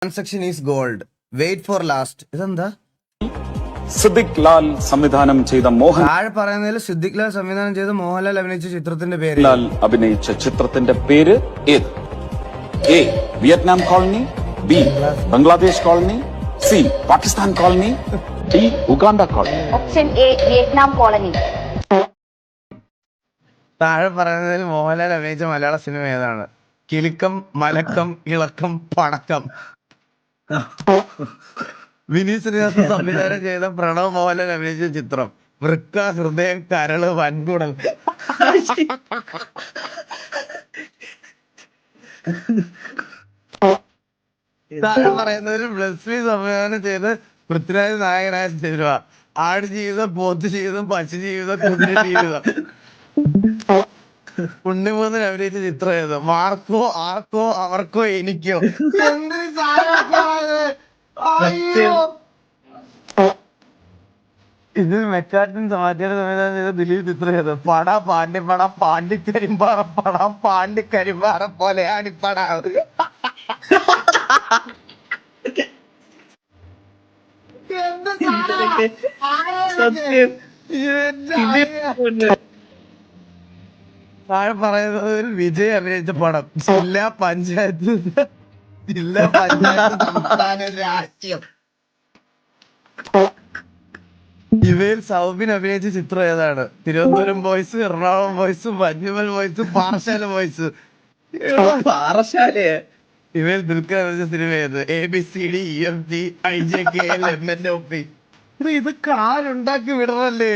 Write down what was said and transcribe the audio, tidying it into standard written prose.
Transaction is gold. Wait for last. ഇതെന്താ? സിദ്ദിഖ് ലാൽ സംവിധാനം ചെയ്ത താഴെ പറയുന്നതിൽ സിദ്ദിഖ് ലാൽ സംവിധാനം ചെയ്ത മോഹൻലാൽ അഭിനയിച്ച ചിത്രത്തിന്റെ പേര് മോഹൻലാൽ അഭിനയിച്ച ചിത്രത്തിന്റെ പേര് ഏത്? A Vietnam colony, B Bangladesh colony, C Pakistan colony, D Uganda colony. Option A Vietnam colony. താഴെ പറയുന്നതിൽ മോഹൻലാൽ അഭിനയിച്ച മലയാള സിനിമ ഏതാണ്? കിലുക്കം, മലക്കം, ഇളക്കം, പണക്കം. വിനീത് ശ്രീനിവാസൻ സംവിധാനം ചെയ്ത പ്രണവ് മോഹൻലാൽ അഭിനയിച്ച ചിത്രം വൃക്ക, ഹൃദയം, കരള്, വൻകുടൽ. താഴെ പറയുന്നതിൽ ബ്ലസ്മി സംവിധാനം ചെയ്ത് പൃഥ്വിരാജ് നായകനായ സിനിമ ആട് ജീവിതം, പോത്ത് ജീവിതം, പശു ജീവിതം, കുതിര ജീവിതം. ഉണ്ണിമൂന്നൻ അഭിനയിച്ച ചിത്രം ഏത്? മാർക്കോ, ആർക്കോ, അവർക്കോ, എനിക്കോ. ഇത് മെക്കാറ്റിൻ സമാധിയുടെ സംവിധാനം ചെയ്ത ദിലീപ് ചിത്രം ഏത്? പട, പാണ്ഡിപ്പട, പാണ്ഡിക്കരിമ്പാറ പട, പാണ്ഡിക്കരിമ്പാറ പോലെ ആണിപ്പട. താഴെ പറയുന്നതിൽ വിജയ് അഭിനയിച്ച പടം ജില്ലാ പഞ്ചായത്ത് സംസ്ഥാന രാഷ്ട്രീയം. ഇവയിൽ സൗബിൻ അഭിനയിച്ച ചിത്രം ഏതാണ്? Thiruvananthapuram boys, Ernakulam boys, Manjummel boys, Parassala boys. പാറശാലയെ ഇവയിൽ ദുൽഖർ അഭിനയിച്ച സിനിമ ഏത്? ABCD EFG IJKL MNOP. ഇത് കാലുണ്ടാക്കി വിടണല്ലേ.